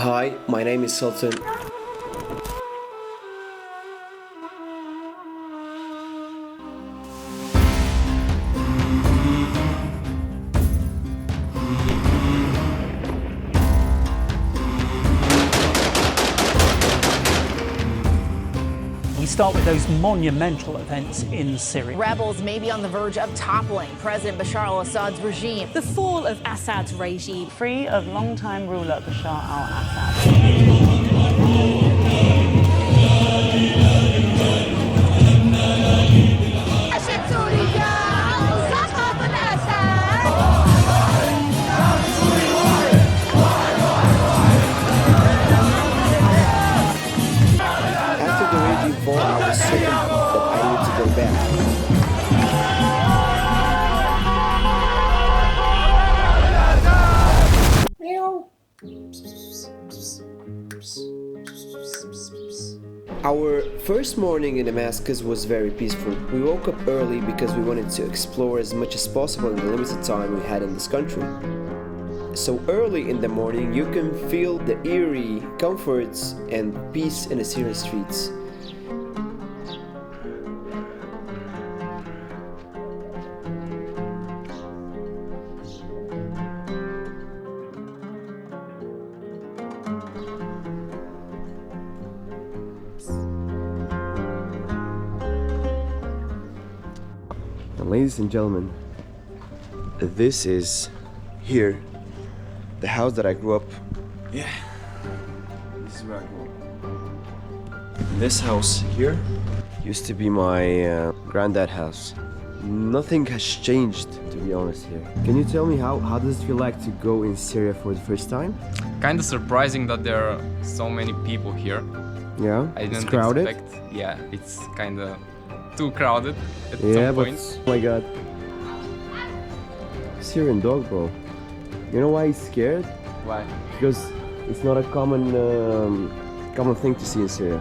Hi, my name is Sultan. We start with those monumental events in Syria. Rebels may be on the verge of toppling President Bashar al-Assad's regime. The fall of Assad's regime. Free of long-time ruler Bashar al-Assad. After the regime fall, I was certain that I need to go back. Our first morning in Damascus was very peaceful. We woke up early because we wanted to explore as much as possible in the limited time we had in this country. So early in the morning, you can feel the eerie comforts and peace in the Syrian streets. And ladies and gentlemen, this is here the house that I grew up. Yeah, this is where I grew up. This house here used to be my granddad's house. Nothing has changed, to be honest here. Can you tell me how does it feel like to go in Syria for the first time? Kind of surprising that there are so many people here. Yeah, I didn't it's crowded. expect. Yeah, it's kind of too crowded at Yeah, some but point. oh my god, Syrian dog, bro. You know why he's scared? Why? Because it's not a common thing to see in Syria.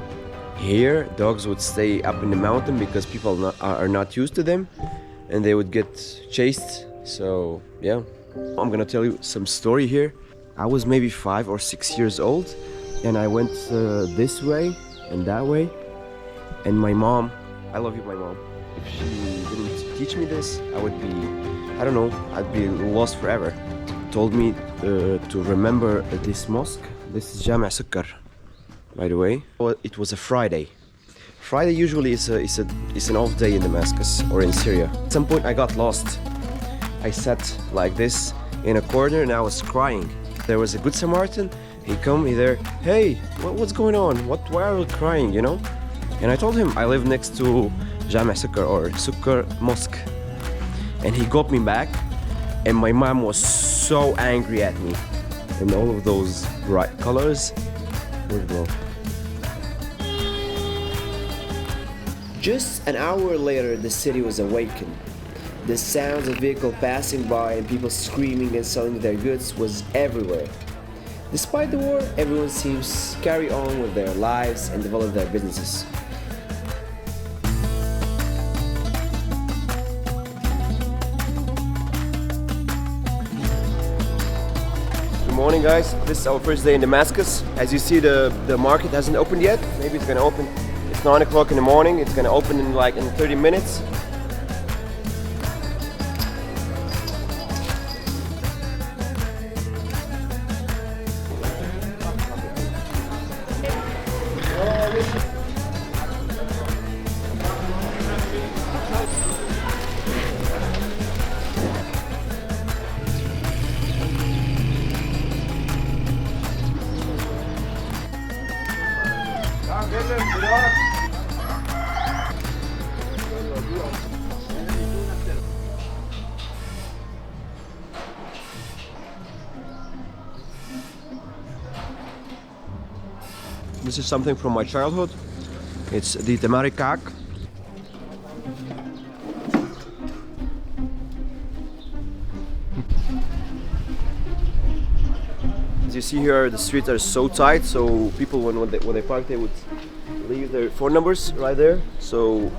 Here, dogs would stay up in the mountain because people are not used to them, and they would get chased. So yeah, I'm gonna tell you some story here. I was maybe 5 or 6 years old, and I went this way and that way, and my mom, I love you, my mom. If she didn't teach me this, I would be, I don't know, I'd be lost forever. Told me to remember this mosque. This is Jami' Sukkar, by the way. It was a Friday. Friday usually is an off day in Damascus or in Syria. At some point I got lost. I sat like this in a corner and I was crying. There was a good Samaritan. He there, hey, what's going on? Why are you crying, you know? And I told him I live next to Jami' Sukkar or Sukkar Mosque. And he got me back, and my mom was so angry at me. And all of those bright colors would go. Just an hour later, the city was awakened. The sounds of vehicles passing by and people screaming and selling their goods was everywhere. Despite the war, everyone seems to carry on with their lives and develop their businesses. Good morning, guys. This is our first day in Damascus. As you see, the market hasn't opened yet. Maybe it's gonna open. It's 9 o'clock in the morning. It's gonna open in 30 minutes. This is something from my childhood. It's the tamari kak. As you see here, the streets are so tight, so people when they park, they would leave their phone numbers right there. So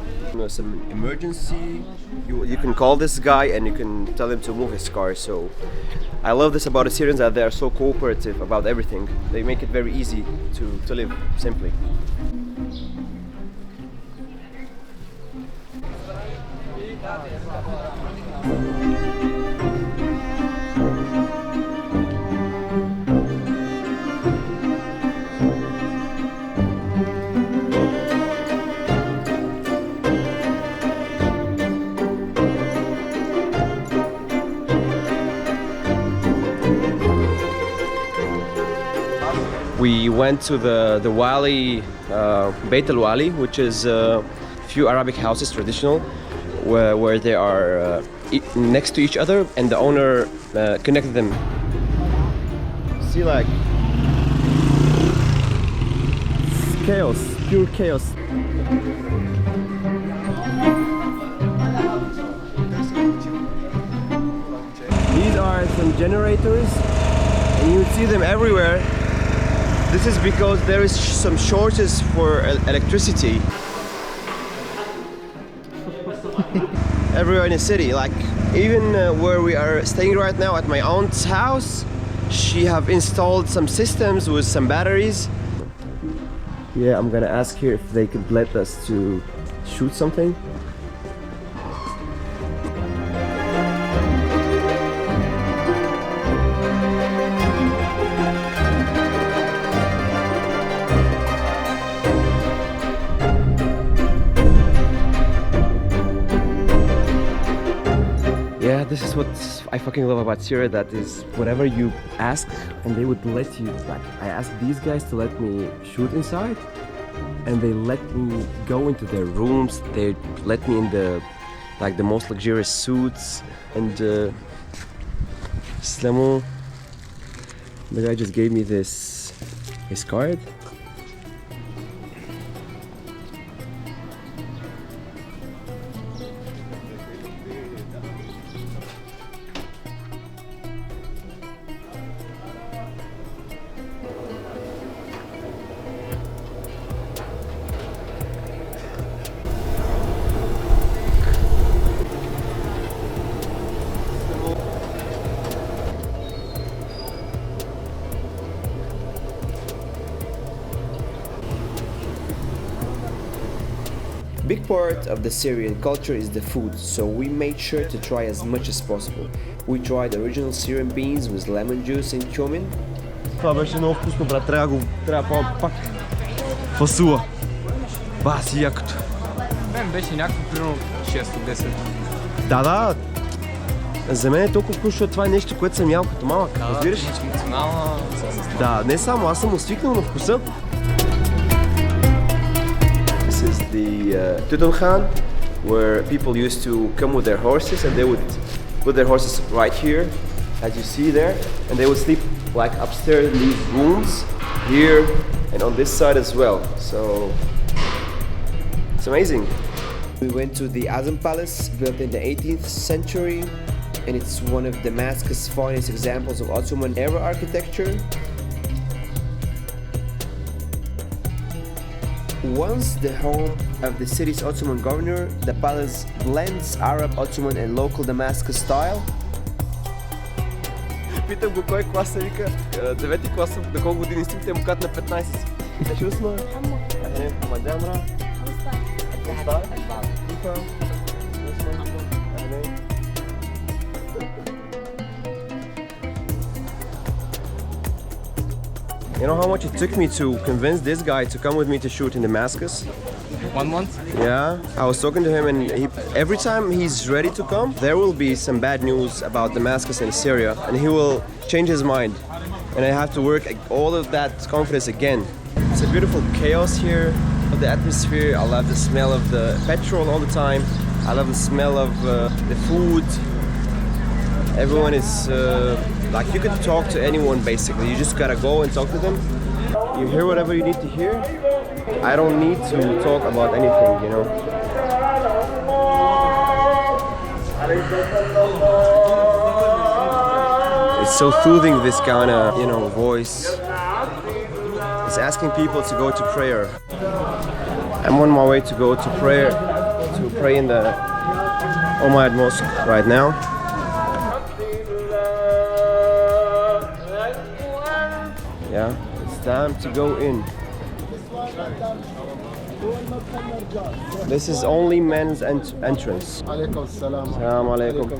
some emergency, you can call this guy and you can tell him to move his car. So I love this about the Syrians, that they are so cooperative about everything. They make it very easy to live simply. We went to the Wali, Beit al-Wali, which is a few Arabic houses, traditional, where they are next to each other, and the owner connected them. See, like, chaos, pure chaos. These are some generators, and you see them everywhere. This is because there is some shortage for electricity everywhere in the city. Like even where we are staying right now at my aunt's house, she have installed some systems with some batteries. Yeah, I'm gonna ask here if they could let us to shoot something. Yeah, this is what I fucking love about Syria, that is whatever you ask and they would let you. Like, I asked these guys to let me shoot inside and they let me go into their rooms. They let me in the most luxurious suits, and Islamo, the guy just gave me his card. Big part of the Syrian culture is the food, so we made sure to try as much as possible. We tried original Syrian beans with lemon juice and cumin. Това беше много вкусно, брат. Трябва пак фасула. Баси якото. Мен беше някакво примерно 6 от 10. Да. За мен е толкова вкусно, защото това е нещо, което съм ял като малък. Разбираш? Емоционална. Да, не само, аз съм свикнал на вкуса. This is the Khan, where people used to come with their horses and they would put their horses right here, as you see there, and they would sleep like upstairs in these rooms here and on this side as well. So it's amazing. We went to the Azam Palace, built in the 18th century, and it's one of Damascus' finest examples of Ottoman era architecture. Once the home of the city's Ottoman governor, the palace blends Arab, Ottoman and local Damascus style. Питам го кой клас се вика, 9-ти клас, на колко години си, те му кат на 15. Ще усма? Мадямра. You know how much it took me to convince this guy to come with me to shoot in Damascus? 1 month? Yeah, I was talking to him, and every time he's ready to come, there will be some bad news about Damascus and Syria, and he will change his mind. And I have to work all of that confidence again. It's a beautiful chaos here, of the atmosphere. I love the smell of the petrol all the time. I love the smell of the food. Everyone is like, you can talk to anyone basically. You just gotta go and talk to them. You hear whatever you need to hear. I don't need to talk about anything, you know. It's so soothing, this kind of, you know, voice. It's asking people to go to prayer. I'm on my way to go to prayer to to pray in the Omayyad Mosque right now. Yeah, it's time to go in. This is only men's entrance. Assalamu alaikum.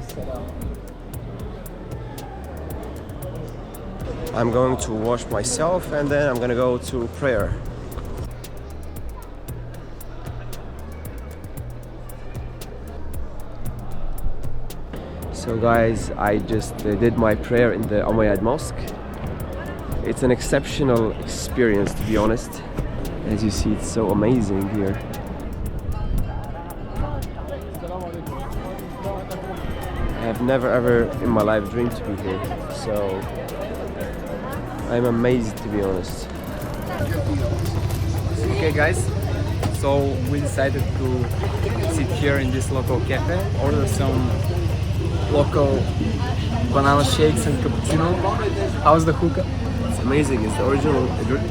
I'm going to wash myself and then I'm gonna go to prayer. So guys, I just did my prayer in the Omayyad Mosque. It's an exceptional experience, to be honest. As you see, it's so amazing here. I have never ever in my life dreamed to be here, so I'm amazed, to be honest. Okay guys, so we decided to sit here in this local cafe, order some local banana shakes and cappuccino. How's the hookah? It's amazing, it's the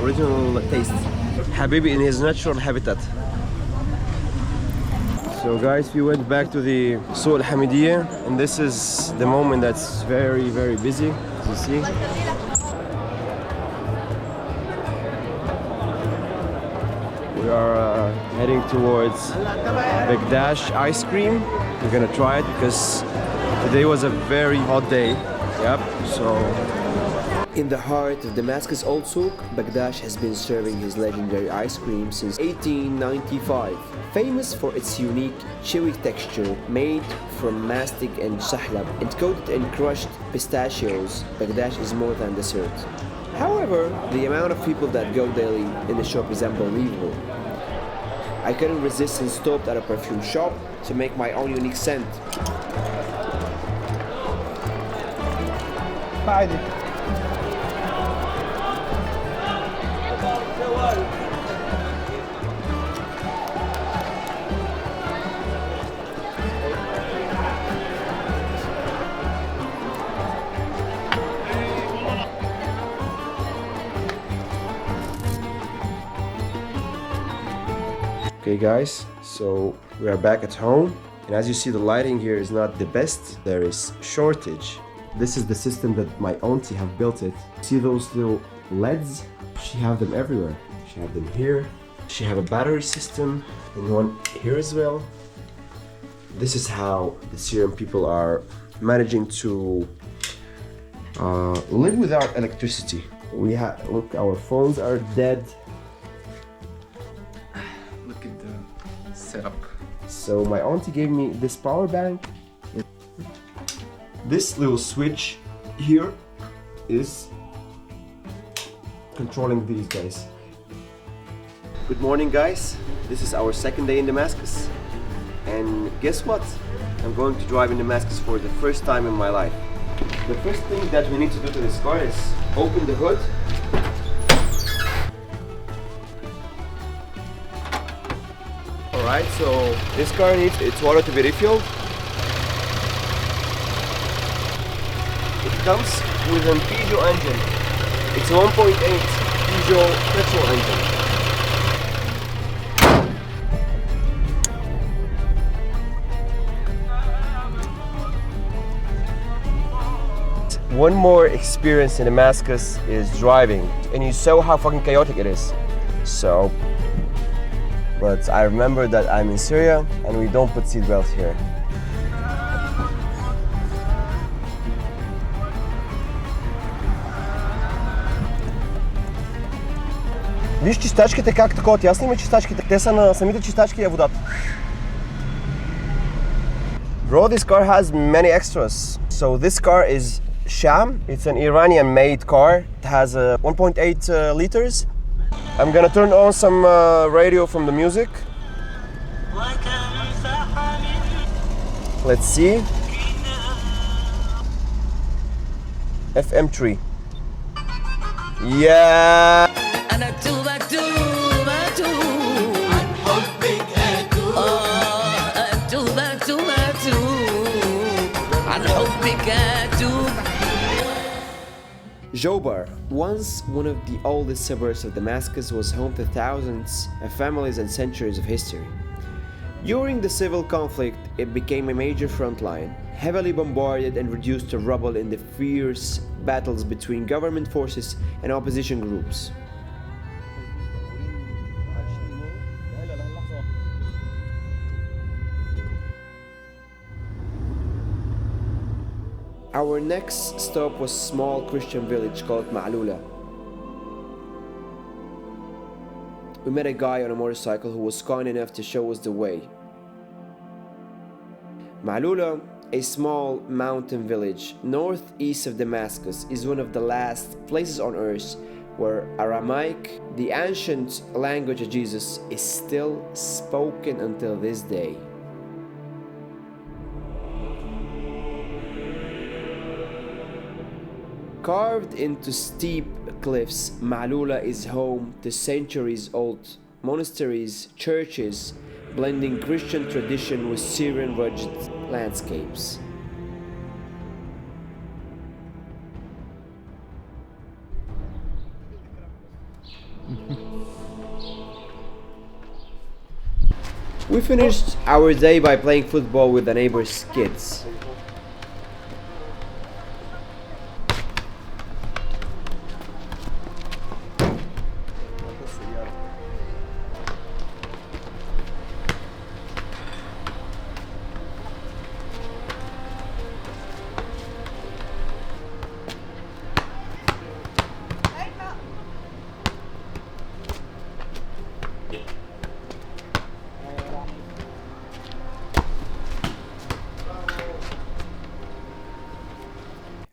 original taste. Habibi in his natural habitat. So guys, we went back to the Suq al-Hamidiyya and this is the moment that's very, very busy, as you see. We are heading towards Bagdash ice cream. We're gonna try it because today was a very hot day. Yep, so in the heart of Damascus Old Souk, Bagdash has been serving his legendary ice cream since 1895. Famous for its unique, chewy texture made from mastic and sahlab and coated in crushed pistachios, Bagdash is more than dessert. However, the amount of people that go daily in the shop is unbelievable. I couldn't resist and stopped at a perfume shop to make my own unique scent. Okay guys, so we are back at home and as you see the lighting here is not the best. There is shortage. This is the system that my auntie have built it. See those little LEDs? She have them everywhere. She have them here. She have a battery system and one here as well. This is how the Syrian people are managing to live without electricity. We have, look, our phones are dead. Look at the setup. So my auntie gave me this power bank. This little switch here is controlling these guys. Good morning guys, this is our second day in Damascus and guess what? I'm going to drive in Damascus for the first time in my life. The first thing that we need to do to this car is open the hood. Alright, so this car needs its water to be refilled. It comes with a Peugeot engine. It's a 1.8 Peugeot petrol engine. One more experience in Damascus is driving, and you saw how fucking chaotic it is. So, but I remember that I'm in Syria and we don't put seatbelts here. Виж чистачките как такова, ясно има чистачките, те са на самите чистачки и водата. Bro, this car has many extras. So this car is Sham. It's an Iranian-made car. It has 1.8 liters. I'm gonna turn on some radio from the music. Let's see. FM3. Yeah. Jobar, once one of the oldest suburbs of Damascus, was home to thousands of families and centuries of history. During the civil conflict, it became a major front line, heavily bombarded and reduced to rubble in the fierce battles between government forces and opposition groups. Our next stop was a small Christian village called Malula. We met a guy on a motorcycle who was kind enough to show us the way. Malula, a small mountain village northeast of Damascus, is one of the last places on earth where Aramaic, the ancient language of Jesus, is still spoken until this day. Carved into steep cliffs, Malula is home to centuries-old monasteries, churches, blending Christian tradition with Syrian rugged landscapes. We finished our day by playing football with the neighbors' kids.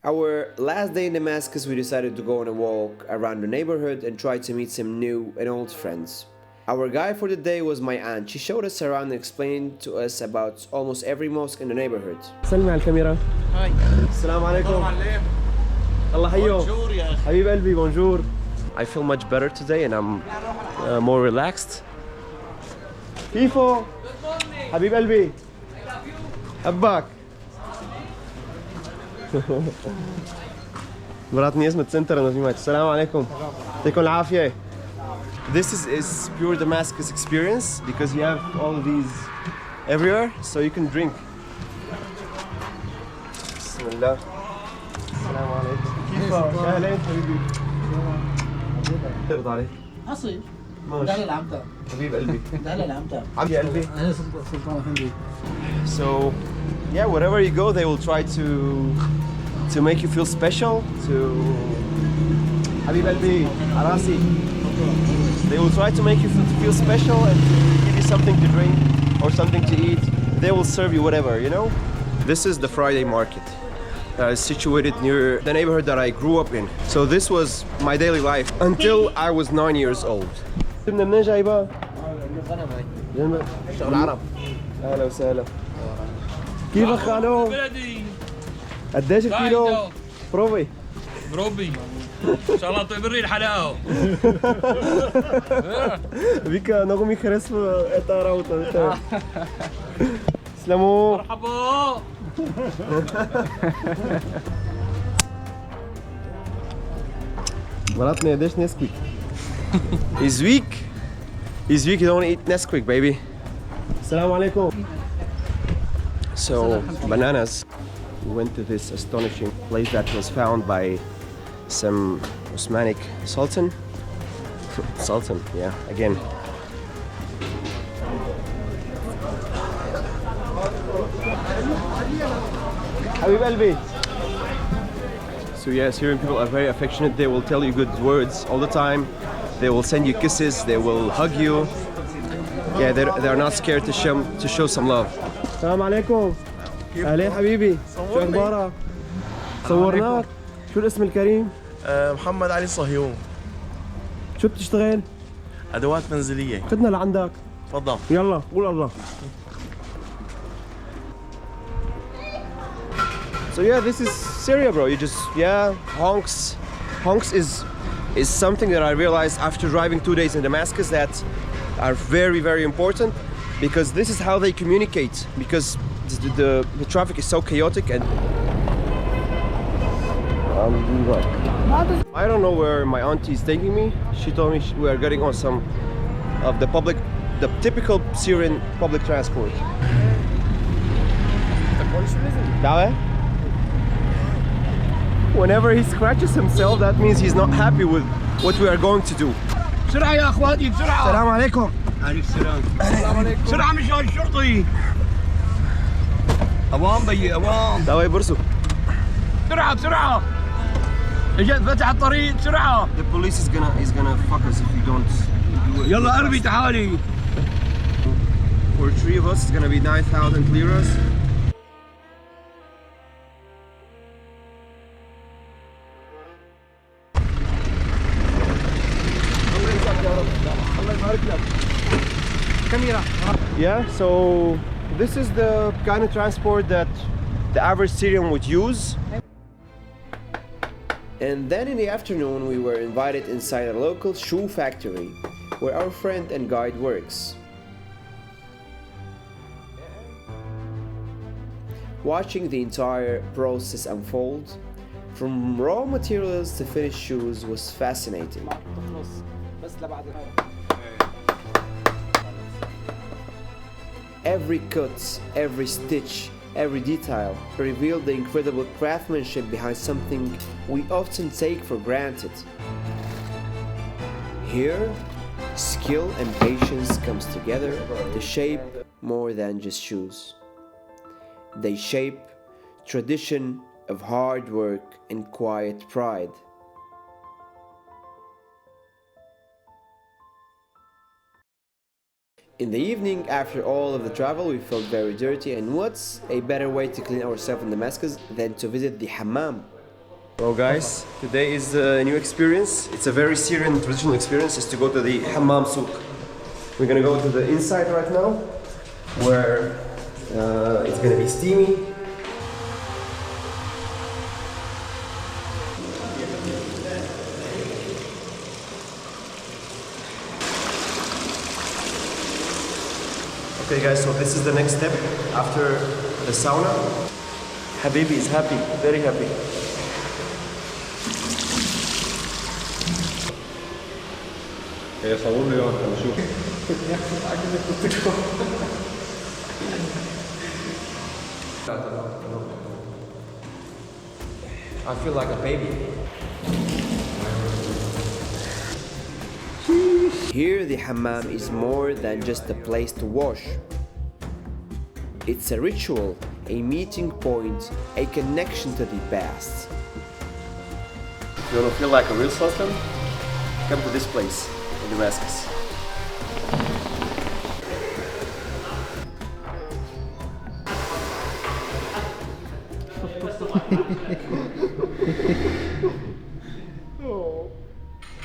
Our last day in Damascus, we decided to go on a walk around the neighborhood and try to meet some new and old friends. Our guide for the day was my aunt. She showed us around and explained to us about almost every mosque in the neighborhood. سلمي على الكاميرا. هاي. السلام عليكم. الله حيو. Bonjour يا أخي. حبيب قلبي bonjour. I feel much better today and I'm more relaxed. كيفو؟ حبيب قلبي. حبك. مراتني اسمها سنتر انا سمعت. السلام عليكم. يعطيكم العافية. This is pure Damascus experience because you have all of these everywhere so you can drink. بسم الله. السلام عليكم. كيفك؟ اهلين حبيبي. ترضى عليك. أصيل. ماشي. ده العمدة. حبيب قلبي. ده العمدة. عمي قلبي. أنا سلطان أفندي. So, yeah, wherever you go, they will try to make you feel special. To Habib Albi, Arasi. They will try to make you feel special and to give you something to drink or something to eat. They will serve you whatever, you know. This is the Friday market. Situated near the neighborhood that I grew up in. So this was my daily life until I was 9 years old. من منين جايبها؟ العرب. اهلا وسهلا. كيفك خالو؟ بلدي قديش الكيلو؟ بروفي بروبي ان شاء الله تعبري الحلاوه بك نغمي خرس اطارا وطا سلامو مرحبا مراتني قديش نسكويك؟ He's weak. He's weak, you don't eat Nesquik, baby. السلام عليكم. So, bananas. We went to this astonishing place that was found by some Osmanic sultan. Sultan, yeah, again. Habib Albi. So yeah, Syrian people are very affectionate. They will tell you good words all the time. They will send you kisses. They will hug you. Yeah, they're not scared to show some love. السلام عليكم. أهلين حبيبي. شو أخبارك؟ صورناك. شو الاسم الكريم؟ محمد علي صهيون. شو بتشتغل؟ أدوات منزلية. خدنا لعندك. تفضل. يلا قول الله. So yeah, this is Syria, bro. You just honks is something that I realized after driving 2 days in Damascus that are very, very important because this is how they communicate because the traffic is so chaotic and I don't know where my auntie is taking me. She told me we are getting on some of the public the typical Syrian public transport. That way? Whenever he scratches himself, that means he's not happy with what we are going to do. بسرعة يا اخواتي بسرعة. السلام عليكم. عليكم السلام. السلام عليكم. بسرعة مشان الشرطي. اوام بيي اوام. That way, برسو. بسرعة بسرعة. اجت فتح الطريق بسرعة. The police is gonna fuck us if we don't do it. يلا اربي تعالي. For 3 of us, it's gonna be 9,000 liras. Yeah, so this is the kind of transport that the average Syrian would use. And then in the afternoon, we were invited inside a local shoe factory where our friend and guide works. Watching the entire process unfold, from raw materials to finished shoes, was fascinating. Every cut, every stitch, every detail revealed the incredible craftsmanship behind something we often take for granted. Here, skill and patience comes together to shape more than just shoes. They shape tradition of hard work and quiet pride. In the evening, after all of the travel, we felt very dirty, and what's a better way to clean ourselves in Damascus than to visit the Hammam? Well guys, today is a new experience. It's a very Syrian traditional experience, is to go to the Hammam souk. We're gonna go to the inside right now, where it's gonna be steamy. Okay guys, so this is the next step after the sauna. Habibi is happy, very happy. I feel like a baby. Here the hammam is more than just a place to wash. It's a ritual, a meeting point, a connection to the past. If you want to feel like a real Sultan, come to this place in Damascus.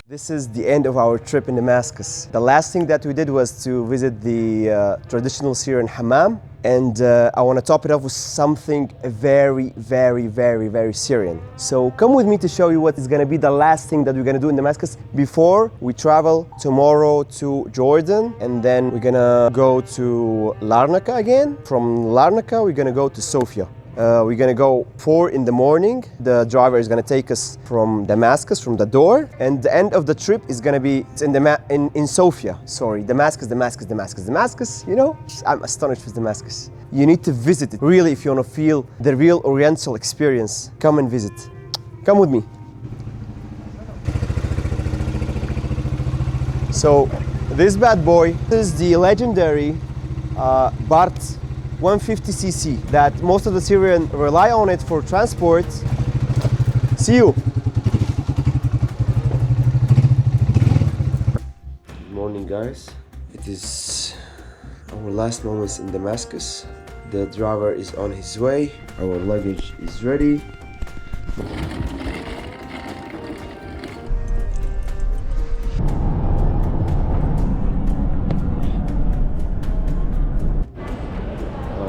This is the end of our trip in Damascus. The last thing that we did was to visit the traditional Syrian hammam, and I want to top it off with something very, very, very, very Syrian. So come with me to show you what is going to be the last thing that we're going to do in Damascus before we travel tomorrow to Jordan, and then we're going to go to Larnaca again. From Larnaca, we're going to go to Sofia. We're gonna go 4 in the morning. The driver is gonna take us from Damascus, from the door, and the end of the trip is gonna be in Sofia. Sorry, Damascus. You know, I'm astonished with Damascus. You need to visit it. Really, if you wanna feel the real Oriental experience, come and visit. Come with me. So, this bad boy is the legendary Bart 150cc that most of the Syrians rely on it for transport. See you. Good morning guys. It is our last moments in Damascus. The driver is on his way. Our luggage is ready.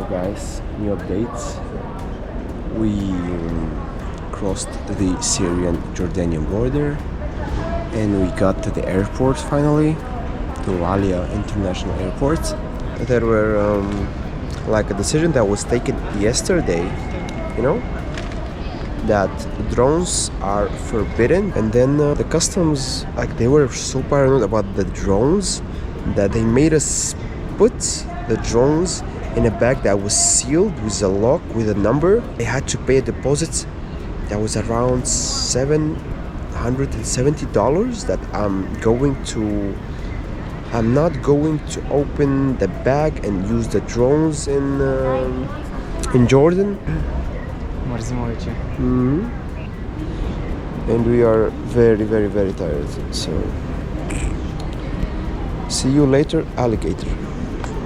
Guys, new updates. We crossed the Syrian-Jordanian border and we got to the airport finally, to Alia International Airport. There were like a decision that was taken yesterday, you know, that drones are forbidden, and then the customs, like, they were so paranoid about the drones that they made us put the drones in a bag that was sealed with a lock with a number. They had to pay a deposit that was around $770 that I'm not going to open the bag and use the drones in Jordan. And we are very, very, very tired. So see you later, alligator.